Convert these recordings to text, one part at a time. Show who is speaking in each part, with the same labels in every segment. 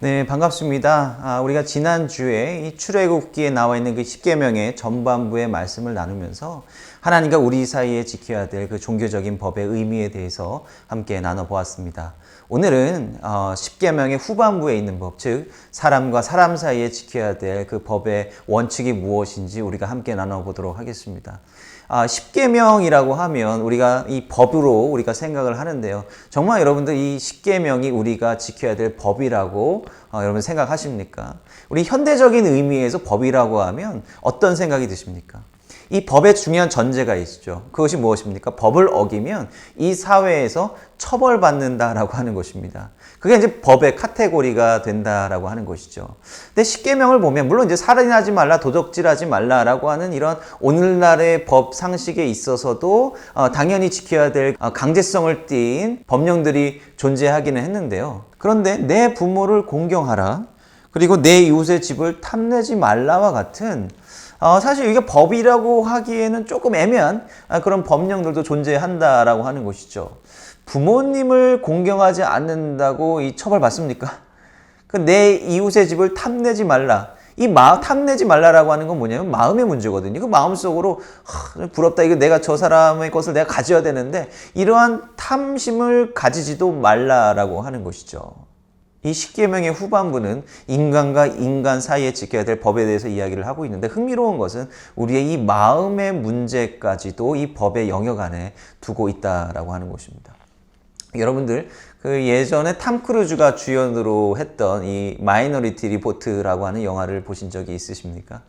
Speaker 1: 네, 반갑습니다. 우리가 지난주에 이 출애굽기에 나와 있는 그 10계명의 전반부의 말씀을 나누면서 하나님과 우리 사이에 지켜야 될 그 종교적인 법의 의미에 대해서 함께 나눠보았습니다. 오늘은 10계명의 후반부에 있는 법, 즉 사람과 사람 사이에 지켜야 될 그 법의 원칙이 무엇인지 우리가 함께 나눠보도록 하겠습니다. 10계명이라고 하면 우리가 이 법으로 우리가 생각을 하는데요. 정말 여러분들 이 10계명이 우리가 지켜야 될 법이라고 여러분 생각하십니까? 우리 현대적인 의미에서 법이라고 하면 어떤 생각이 드십니까? 이 법에 중요한 전제가 있죠. 그것이 무엇입니까? 법을 어기면 이 사회에서 처벌받는다라고 하는 것입니다. 그게 이제 법의 카테고리가 된다라고 하는 것이죠. 근데 10계명을 보면 물론 이제 살인하지 말라, 도적질하지 말라라고 하는 이런 오늘날의 법 상식에 있어서도 당연히 지켜야 될 강제성을 띈 법령들이 존재하기는 했는데요. 그런데 내 부모를 공경하라, 그리고 내 이웃의 집을 탐내지 말라와 같은 사실 이게 법이라고 하기에는 조금 애매한 그런 법령들도 존재한다라고 하는 것이죠. 부모님을 공경하지 않는다고 이 처벌받습니까? 내 이웃의 집을 탐내지 말라. 탐내지 말라라고 하는 건 뭐냐면 마음의 문제거든요. 그 마음속으로 부럽다. 이거 내가 저 사람의 것을 내가 가져야 되는데 이러한 탐심을 가지지도 말라라고 하는 것이죠. 이 10계명의 후반부는 인간과 인간 사이에 지켜야 될 법에 대해서 이야기를 하고 있는데 흥미로운 것은 우리의 이 마음의 문제까지도 이 법의 영역 안에 두고 있다라고 하는 것입니다. 여러분들 그 예전에 탐 크루즈가 주연으로 했던 이 마이너리티 리포트라고 하는 영화를 보신 적이 있으십니까?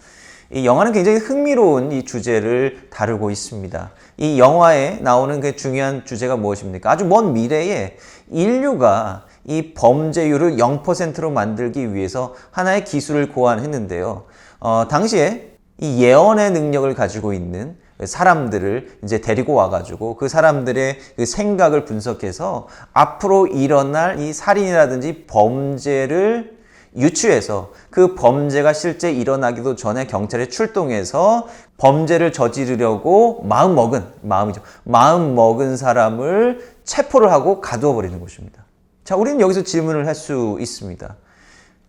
Speaker 1: 이 영화는 굉장히 흥미로운 이 주제를 다루고 있습니다. 이 영화에 나오는 그 중요한 주제가 무엇입니까? 아주 먼 미래에 인류가 이 범죄율을 0%로 만들기 위해서 하나의 기술을 고안했는데요. 당시에 이 예언의 능력을 가지고 있는 사람들을 이제 데리고 와가지고 그 사람들의 그 생각을 분석해서 앞으로 일어날 이 살인이라든지 범죄를 유추해서 그 범죄가 실제 일어나기도 전에 경찰에 출동해서 범죄를 저지르려고 마음 먹은 사람을 체포를 하고 가두어 버리는 것입니다. 자, 우리는 여기서 질문을 할 수 있습니다.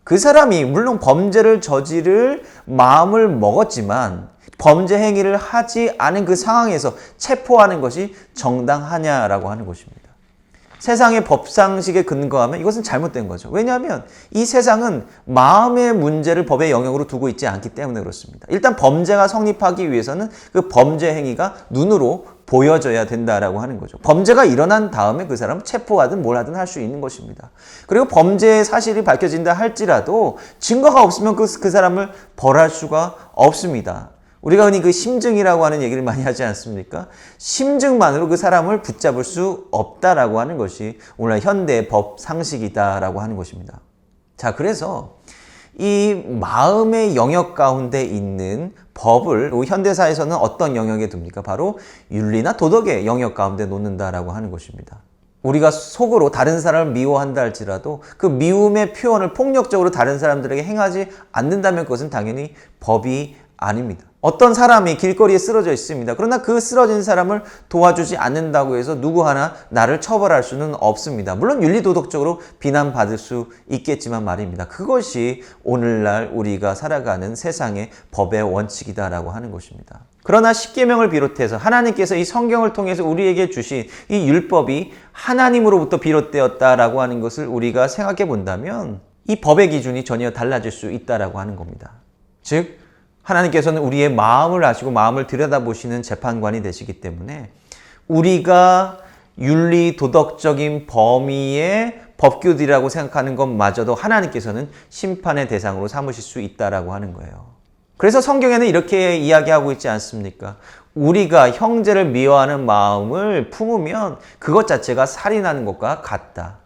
Speaker 1: 그 사람이 물론 범죄를 저지를 마음을 먹었지만 범죄 행위를 하지 않은 그 상황에서 체포하는 것이 정당하냐라고 하는 것입니다. 세상의 법상식에 근거하면 이것은 잘못된 거죠. 왜냐하면 이 세상은 마음의 문제를 법의 영역으로 두고 있지 않기 때문에 그렇습니다. 일단 범죄가 성립하기 위해서는 그 범죄 행위가 눈으로 보여져야 된다라고 하는 거죠. 범죄가 일어난 다음에 그 사람을 체포하든 뭘 하든 할 수 있는 것입니다. 그리고 범죄의 사실이 밝혀진다 할지라도 증거가 없으면 그 사람을 벌할 수가 없습니다. 우리가 흔히 그 심증이라고 하는 얘기를 많이 하지 않습니까? 심증만으로 그 사람을 붙잡을 수 없다라고 하는 것이 오늘 현대 법 상식이다라고 하는 것입니다. 자, 그래서 이 마음의 영역 가운데 있는 법을 현대사에서는 어떤 영역에 둡니까? 바로 윤리나 도덕의 영역 가운데 놓는다라고 하는 것입니다. 우리가 속으로 다른 사람을 미워한다 할지라도 그 미움의 표현을 폭력적으로 다른 사람들에게 행하지 않는다면 그것은 당연히 법이 아닙니다. 어떤 사람이 길거리에 쓰러져 있습니다. 그러나 그 쓰러진 사람을 도와주지 않는다고 해서 누구 하나 나를 처벌할 수는 없습니다. 물론 윤리도덕적으로 비난받을 수 있겠지만 말입니다. 그것이 오늘날 우리가 살아가는 세상의 법의 원칙이다라고 하는 것입니다. 그러나 10계명을 비롯해서 하나님께서 이 성경을 통해서 우리에게 주신 이 율법이 하나님으로부터 비롯되었다라고 하는 것을 우리가 생각해 본다면 이 법의 기준이 전혀 달라질 수 있다라고 하는 겁니다. 즉 하나님께서는 우리의 마음을 아시고 마음을 들여다보시는 재판관이 되시기 때문에 우리가 윤리 도덕적인 범위의 법규들이라고 생각하는 것마저도 하나님께서는 심판의 대상으로 삼으실 수 있다라고 하는 거예요. 그래서 성경에는 이렇게 이야기하고 있지 않습니까? 우리가 형제를 미워하는 마음을 품으면 그것 자체가 살인하는 것과 같다.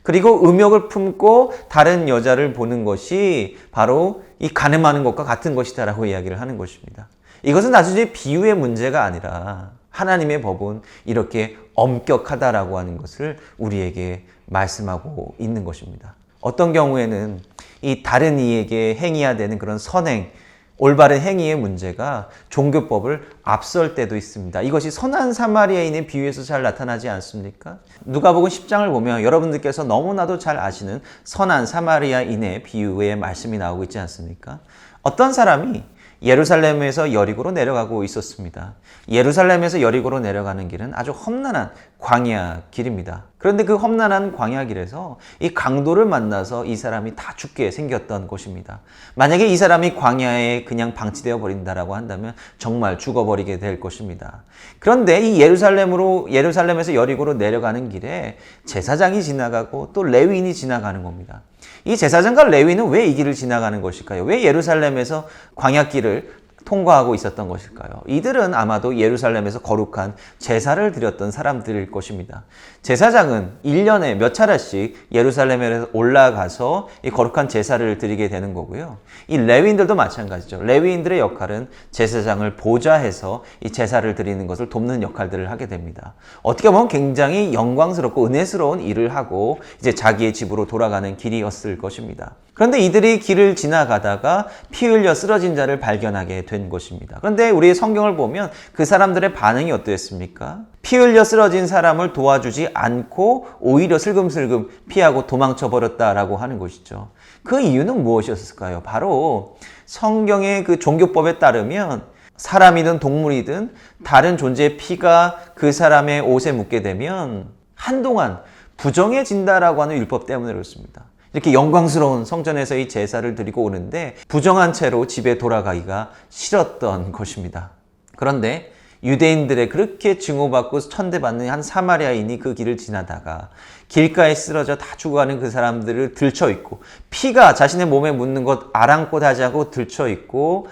Speaker 1: 그리고 음욕을 품고 다른 여자를 보는 것이 바로 이 간음하는 것과 같은 것이다라고 이야기를 하는 것입니다. 이것은 단순히 비유의 문제가 아니라 하나님의 법은 이렇게 엄격하다라고 하는 것을 우리에게 말씀하고 있는 것입니다. 어떤 경우에는 이 다른 이에게 행해야 되는 그런 선행, 올바른 행위의 문제가 종교법을 앞설 때도 있습니다. 이것이 선한 사마리아인의 비유에서 잘 나타나지 않습니까? 누가복음 10장을 보면 여러분들께서 너무나도 잘 아시는 선한 사마리아인의 비유의 말씀이 나오고 있지 않습니까? 어떤 사람이 예루살렘에서 여리고로 내려가고 있었습니다. 예루살렘에서 여리고로 내려가는 길은 아주 험난한 광야 길입니다. 그런데 그 험난한 광야 길에서 이 강도를 만나서 이 사람이 다 죽게 생겼던 것입니다. 만약에 이 사람이 광야에 그냥 방치되어 버린다라고 한다면 정말 죽어버리게 될 것입니다. 그런데 이 예루살렘에서 여리고로 내려가는 길에 제사장이 지나가고 또 레위인이 지나가는 겁니다. 이 제사장과 레위는 왜 이 길을 지나가는 것일까요? 왜 예루살렘에서 광야길을 통과하고 있었던 것일까요? 이들은 아마도 예루살렘에서 거룩한 제사를 드렸던 사람들일 것입니다. 제사장은 1년에 몇 차례씩 예루살렘에 올라가서 이 거룩한 제사를 드리게 되는 거고요. 이 레위인들도 마찬가지죠. 레위인들의 역할은 제사장을 보좌해서 이 제사를 드리는 것을 돕는 역할들을 하게 됩니다. 어떻게 보면 굉장히 영광스럽고 은혜스러운 일을 하고 이제 자기의 집으로 돌아가는 길이었을 것입니다. 그런데 이들이 길을 지나가다가 피 흘려 쓰러진 자를 발견하게 된 것입니다. 그런데 우리의 성경을 보면 그 사람들의 반응이 어떠했습니까? 피 흘려 쓰러진 사람을 도와주지 않고 오히려 슬금슬금 피하고 도망쳐 버렸다라고 하는 것이죠. 그 이유는 무엇이었을까요? 바로 성경의 그 종교법에 따르면 사람이든 동물이든 다른 존재의 피가 그 사람의 옷에 묻게 되면 한동안 부정해진다라고 하는 율법 때문에 그렇습니다. 이렇게 영광스러운 성전에서의 제사를 드리고 오는데 부정한 채로 집에 돌아가기가 싫었던 것입니다. 그런데 유대인들의 그렇게 증오받고 천대받는 한 사마리아인이 그 길을 지나다가 길가에 쓰러져 다 죽어가는 그 사람들을 들쳐있고 피가 자신의 몸에 묻는 것 아랑곳 하지 않고 들쳐있고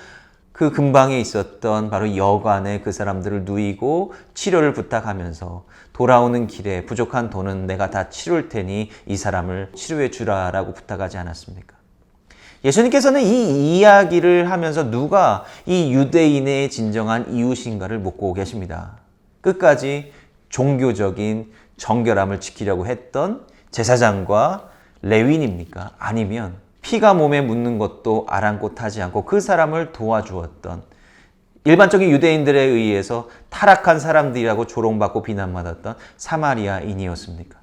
Speaker 1: 그 근방에 있었던 바로 여관에 그 사람들을 누이고 치료를 부탁하면서 돌아오는 길에 부족한 돈은 내가 다 치룰 테니 이 사람을 치료해 주라라고 부탁하지 않았습니까? 예수님께서는 이 이야기를 하면서 누가 이 유대인의 진정한 이웃인가를 묻고 계십니다. 끝까지 종교적인 정결함을 지키려고 했던 제사장과 레위인입니까? 아니면 피가 몸에 묻는 것도 아랑곳하지 않고 그 사람을 도와주었던 일반적인 유대인들에 의해서 타락한 사람들이라고 조롱받고 비난받았던 사마리아인이었습니까?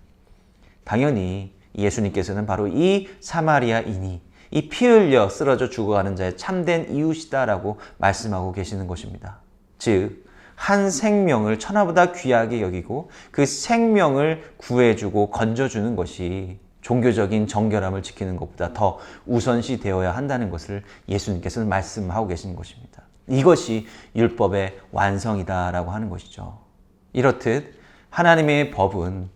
Speaker 1: 당연히 예수님께서는 바로 이 사마리아인이 이 피 흘려 쓰러져 죽어가는 자의 참된 이웃이다라고 말씀하고 계시는 것입니다. 즉, 한 생명을 천하보다 귀하게 여기고 그 생명을 구해주고 건져주는 것이 종교적인 정결함을 지키는 것보다 더 우선시 되어야 한다는 것을 예수님께서는 말씀하고 계시는 것입니다. 이것이 율법의 완성이다라고 하는 것이죠. 이렇듯 하나님의 법은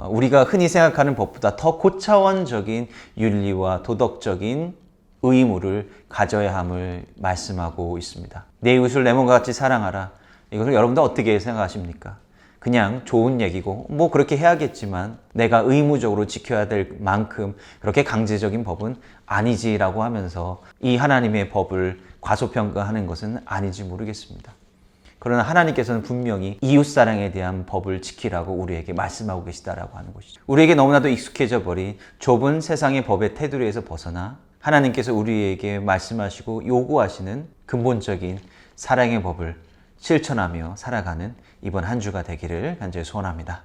Speaker 1: 우리가 흔히 생각하는 법보다 더 고차원적인 윤리와 도덕적인 의무를 가져야 함을 말씀하고 있습니다. 내 이웃을 내 몸과 같이 사랑하라. 이것을 여러분들 어떻게 생각하십니까? 그냥 좋은 얘기고 뭐 그렇게 해야겠지만 내가 의무적으로 지켜야 될 만큼 그렇게 강제적인 법은 아니지라고 하면서 이 하나님의 법을 과소평가하는 것은 아닌지 모르겠습니다. 그러나 하나님께서는 분명히 이웃사랑에 대한 법을 지키라고 우리에게 말씀하고 계시다라고 하는 것이죠. 우리에게 너무나도 익숙해져 버린 좁은 세상의 법의 테두리에서 벗어나 하나님께서 우리에게 말씀하시고 요구하시는 근본적인 사랑의 법을 실천하며 살아가는 이번 한 주가 되기를 간절히 소원합니다.